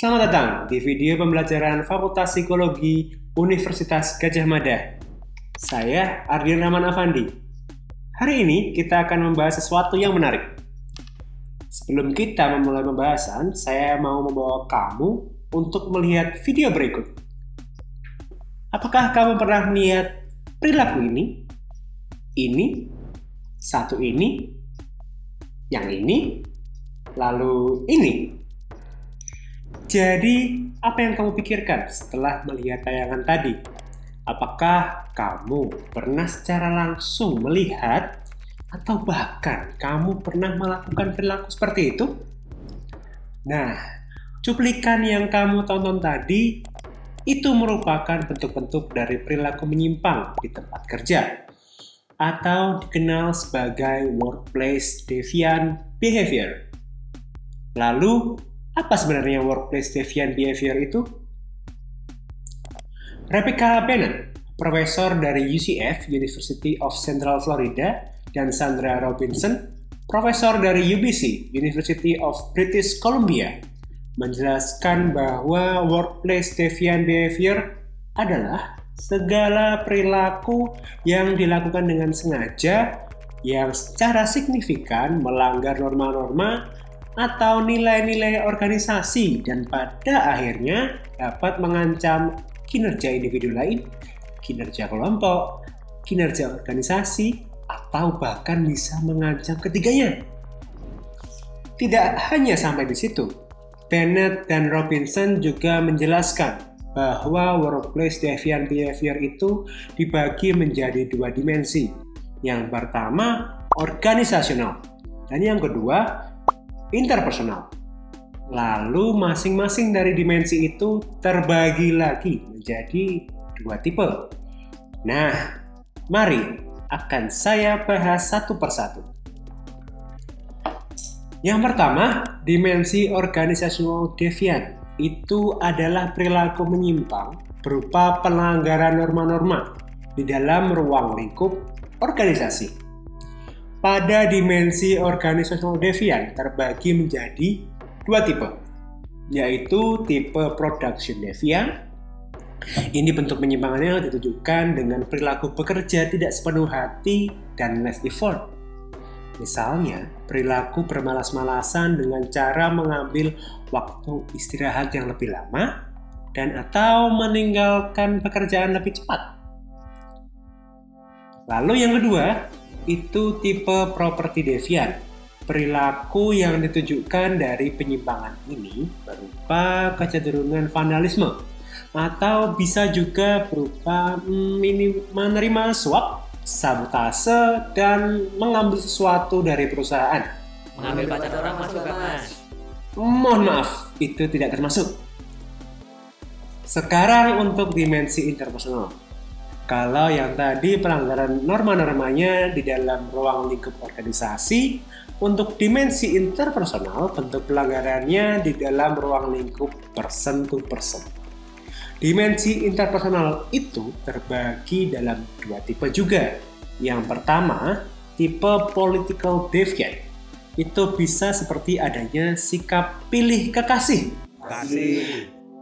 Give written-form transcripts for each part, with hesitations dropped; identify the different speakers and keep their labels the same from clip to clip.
Speaker 1: Selamat datang di video pembelajaran Fakultas Psikologi Universitas Gadjah Mada. Saya Ardian Rahman Afandi. Hari ini kita akan membahas sesuatu yang menarik. Sebelum kita memulai pembahasan, saya mau membawa kamu untuk melihat video berikut. Apakah kamu pernah melihat perilaku ini? Ini, satu ini, yang ini, lalu ini. Jadi, apa yang kamu pikirkan setelah melihat tayangan tadi? Apakah kamu pernah secara langsung melihat atau bahkan kamu pernah melakukan perilaku seperti itu? Nah, cuplikan yang kamu tonton tadi itu merupakan bentuk-bentuk dari perilaku menyimpang di tempat kerja atau dikenal sebagai workplace deviant behavior. Lalu, apa sebenarnya workplace deviant behavior itu? Rebecca Bennett, profesor dari UCF, University of Central Florida, dan Sandra Robinson, profesor dari UBC, University of British Columbia, menjelaskan bahwa workplace deviant behavior adalah segala perilaku yang dilakukan dengan sengaja yang secara signifikan melanggar norma-norma atau nilai-nilai organisasi dan pada akhirnya dapat mengancam kinerja individu lain, kinerja kelompok, kinerja organisasi, atau bahkan bisa mengancam ketiganya. Tidak hanya sampai di situ, Bennett dan Robinson juga menjelaskan bahwa workplace deviant behavior itu dibagi menjadi dua dimensi. Yang pertama, organisasional, dan yang kedua, interpersonal. Lalu masing-masing dari dimensi itu terbagi lagi menjadi dua tipe. Nah, mari akan saya bahas satu persatu. Yang pertama, dimensi organisasional deviant itu adalah perilaku menyimpang berupa pelanggaran norma-norma di dalam ruang lingkup organisasi. Pada dimensi organisasional deviant terbagi menjadi dua tipe, yaitu tipe production deviant. Ini bentuk penyimpangannya ditujukan dengan perilaku bekerja tidak sepenuh hati dan less effort. Misalnya, perilaku bermalas-malasan dengan cara mengambil waktu istirahat yang lebih lama dan atau meninggalkan pekerjaan lebih cepat. Lalu yang kedua, itu tipe property deviant. Perilaku yang ditujukan dari penyimpangan ini berupa kecenderungan vandalisme atau bisa juga berupa menerima suap, sabotase, dan mengambil sesuatu dari perusahaan.
Speaker 2: Mengambil pacar orang masuk gak, Mas?
Speaker 1: Mohon maaf, itu tidak termasuk. Sekarang untuk dimensi interpersonal. Kalau yang tadi pelanggaran norma-normanya di dalam ruang lingkup organisasi, untuk dimensi interpersonal bentuk pelanggarannya di dalam ruang lingkup person to person. Dimensi interpersonal itu terbagi dalam dua tipe juga. Yang pertama, tipe political deviant. Itu bisa seperti adanya sikap pilih kekasih.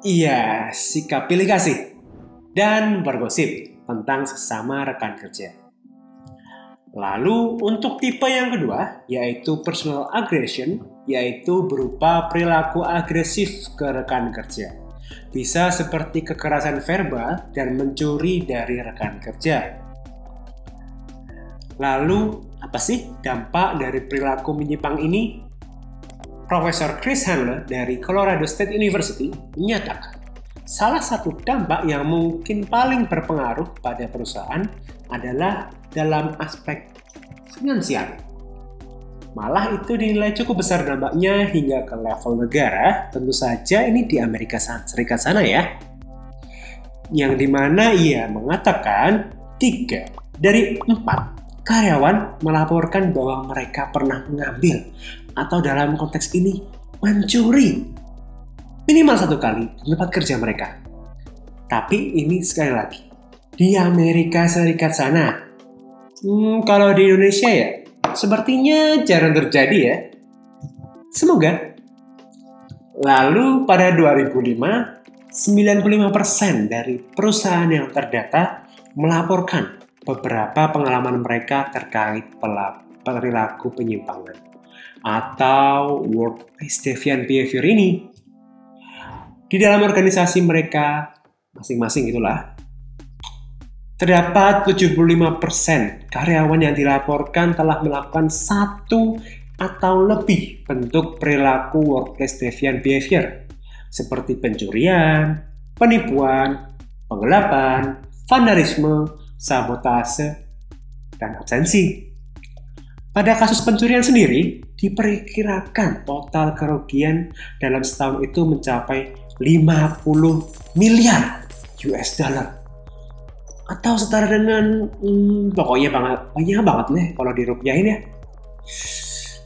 Speaker 1: Iya, sikap pilih kasih. Dan bergosip tentang sesama rekan kerja. Lalu untuk tipe yang kedua, yaitu personal aggression, yaitu berupa perilaku agresif ke rekan kerja. Bisa seperti kekerasan verbal dan mencuri dari rekan kerja. Lalu, apa sih dampak dari perilaku menyimpang ini? Profesor Chris Handler dari Colorado State University menyatakan, salah satu dampak yang mungkin paling berpengaruh pada perusahaan adalah dalam aspek finansial. Malah itu dinilai cukup besar dampaknya hingga ke level negara, tentu saja ini di Amerika Serikat sana ya. Yang dimana ia mengatakan 3 dari 4 karyawan melaporkan bahwa mereka pernah mengambil atau dalam konteks ini mencuri minimal 1 kali di tempat kerja mereka. Tapi ini sekali lagi, di Amerika Serikat sana. Kalau di Indonesia ya, sepertinya jarang terjadi ya. Semoga. Lalu pada 2005, 95% dari perusahaan yang terdata melaporkan beberapa pengalaman mereka terkait perilaku penyimpangan atau workplace deviant behavior ini. Di dalam organisasi mereka masing-masing itulah, terdapat 75% karyawan yang dilaporkan telah melakukan satu atau lebih bentuk perilaku workplace deviant behavior seperti pencurian, penipuan, penggelapan, vandalisme, sabotase, dan absensi. Pada kasus pencurian sendiri, diperkirakan total kerugian dalam setahun itu mencapai 50 miliar US dollar. Atau setara dengan, pokoknya banyak banget nih kalau dirupiahin ya.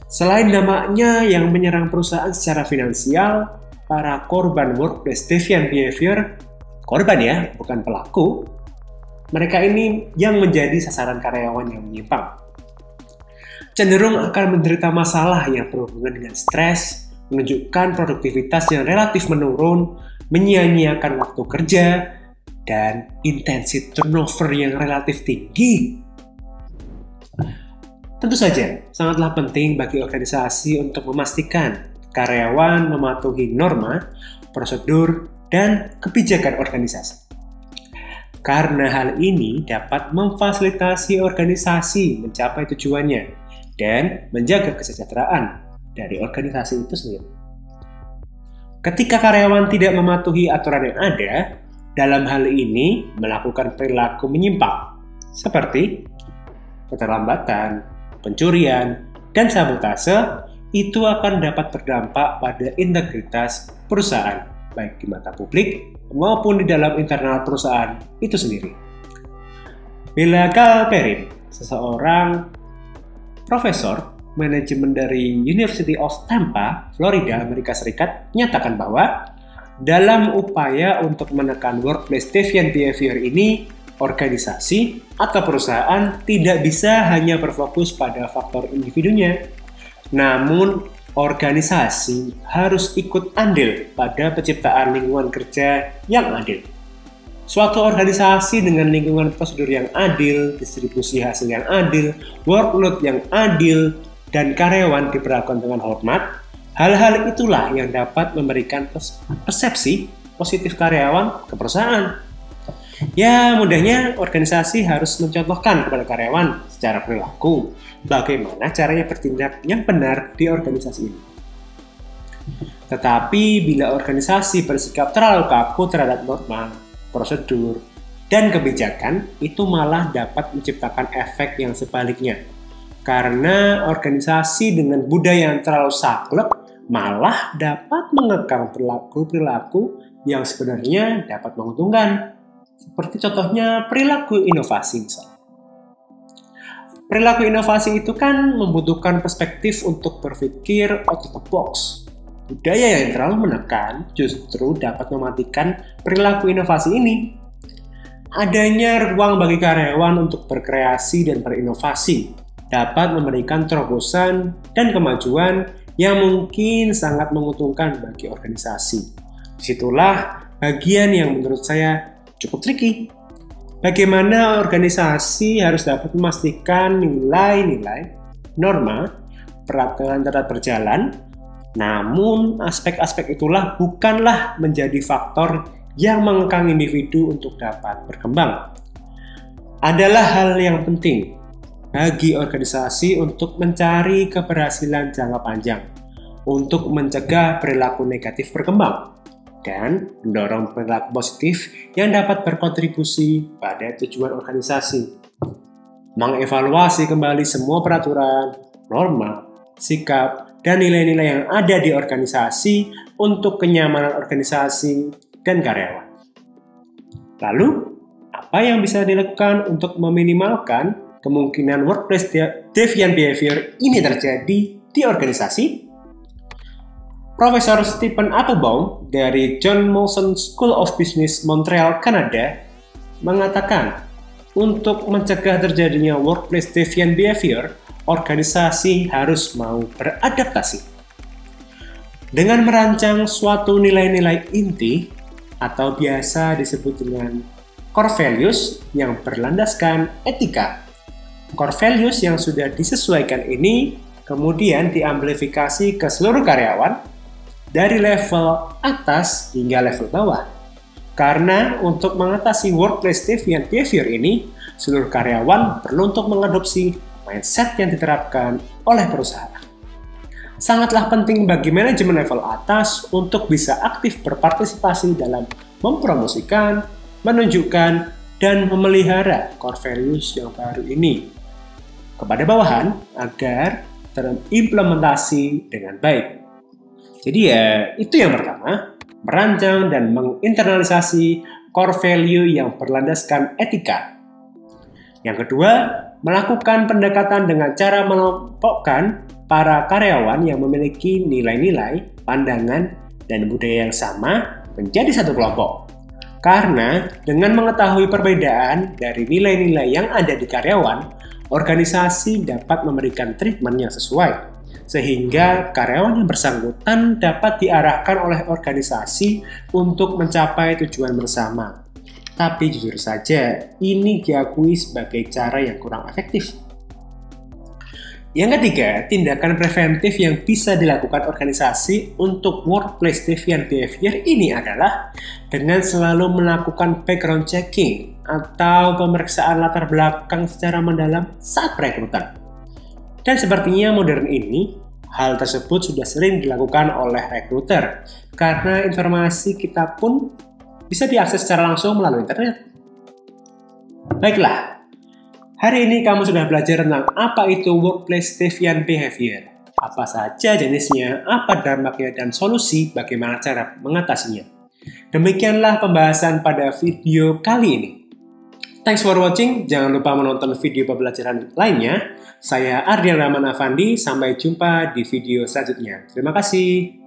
Speaker 1: Selain dampaknya yang menyerang perusahaan secara finansial, para korban workplace deviant behavior, korban ya, bukan pelaku, mereka ini yang menjadi sasaran karyawan yang menyimpang. Cenderung akan menderita masalah yang berhubungan dengan stres, menunjukkan produktivitas yang relatif menurun, menyia-nyiakan waktu kerja, dan intensi turnover yang relatif tinggi. Tentu saja, sangatlah penting bagi organisasi untuk memastikan karyawan mematuhi norma, prosedur, dan kebijakan organisasi. Karena hal ini dapat memfasilitasi organisasi mencapai tujuannya dan menjaga kesejahteraan dari organisasi itu sendiri. Ketika karyawan tidak mematuhi aturan yang ada, dalam hal ini melakukan perilaku menyimpang, seperti keterlambatan, pencurian, dan sabotase, itu akan dapat berdampak pada integritas perusahaan, baik di mata publik maupun di dalam internal perusahaan itu sendiri. Bela Galperin, seseorang profesor manajemen dari University of Tampa, Florida, Amerika Serikat, menyatakan bahwa dalam upaya untuk menekan workplace deviant behavior ini, organisasi atau perusahaan tidak bisa hanya berfokus pada faktor individunya, namun organisasi harus ikut andil pada penciptaan lingkungan kerja yang adil. Suatu organisasi dengan lingkungan prosedur yang adil, distribusi hasil yang adil, workload yang adil, dan karyawan diperlakukan dengan hormat, hal-hal itulah yang dapat memberikan persepsi positif karyawan ke perusahaan. Ya, mudahnya organisasi harus mencontohkan kepada karyawan secara perilaku bagaimana caranya bertindak yang benar di organisasi ini. Tetapi bila organisasi bersikap terlalu kaku terhadap norma, prosedur, dan kebijakan, itu malah dapat menciptakan efek yang sebaliknya. Karena organisasi dengan budaya yang terlalu saklek malah dapat mengekang perilaku yang sebenarnya dapat menguntungkan. Seperti contohnya perilaku inovasi misalnya. Perilaku inovasi itu kan membutuhkan perspektif untuk berpikir out of the box. Budaya yang terlalu menekan justru dapat mematikan perilaku inovasi ini. Adanya ruang bagi karyawan untuk berkreasi dan berinovasi dapat memberikan terobosan dan kemajuan yang mungkin sangat menguntungkan bagi organisasi. Disitulah bagian yang menurut saya cukup tricky. Bagaimana organisasi harus dapat memastikan nilai-nilai, norma, peraturan tetap berjalan, namun aspek-aspek itulah bukanlah menjadi faktor yang mengekang individu untuk dapat berkembang. Adalah hal yang penting bagi organisasi untuk mencari keberhasilan jangka panjang, untuk mencegah perilaku negatif berkembang, dan mendorong perilaku positif yang dapat berkontribusi pada tujuan organisasi. Mengevaluasi kembali semua peraturan, norma, sikap, dan nilai-nilai yang ada di organisasi untuk kenyamanan organisasi dan karyawan. Lalu, apa yang bisa dilakukan untuk meminimalkan kemungkinan workplace deviant behavior ini terjadi di organisasi? Profesor Stephen Applebaum dari John Molson School of Business, Montreal, Kanada, mengatakan untuk mencegah terjadinya workplace deviant behavior, organisasi harus mau beradaptasi. Dengan merancang suatu nilai-nilai inti atau biasa disebut dengan core values yang berlandaskan etika. Core values yang sudah disesuaikan ini kemudian diamplifikasi ke seluruh karyawan dari level atas hingga level bawah. Karena untuk mengatasi workplace deviant behavior ini, seluruh karyawan perlu untuk mengadopsi mindset yang diterapkan oleh perusahaan. Sangatlah penting bagi manajemen level atas untuk bisa aktif berpartisipasi dalam mempromosikan, menunjukkan, dan memelihara core values yang baru ini kepada bawahan agar terimplementasi dengan baik. Jadi ya, itu yang pertama, merancang dan menginternalisasi core value yang berlandaskan etika. Yang kedua, melakukan pendekatan dengan cara melompokkan para karyawan yang memiliki nilai-nilai, pandangan, dan budaya yang sama menjadi satu kelompok. Karena dengan mengetahui perbedaan dari nilai-nilai yang ada di karyawan, organisasi dapat memberikan treatment yang sesuai, sehingga karyawan yang bersangkutan dapat diarahkan oleh organisasi untuk mencapai tujuan bersama. Tapi jujur saja, ini diakui sebagai cara yang kurang efektif. Yang ketiga, tindakan preventif yang bisa dilakukan organisasi untuk workplace deviant behavior ini adalah dengan selalu melakukan background checking atau pemeriksaan latar belakang secara mendalam saat perekrutan. Dan sepertinya modern ini, hal tersebut sudah sering dilakukan oleh rekruter karena informasi kita pun bisa diakses secara langsung melalui internet. Baiklah, hari ini kamu sudah belajar tentang apa itu workplace deviant behavior, apa saja jenisnya, apa dampaknya, dan solusi bagaimana cara mengatasinya. Demikianlah pembahasan pada video kali ini. Thanks for watching, jangan lupa menonton video pembelajaran lainnya. Saya Ardian Rahman Afandi, sampai jumpa di video selanjutnya. Terima kasih.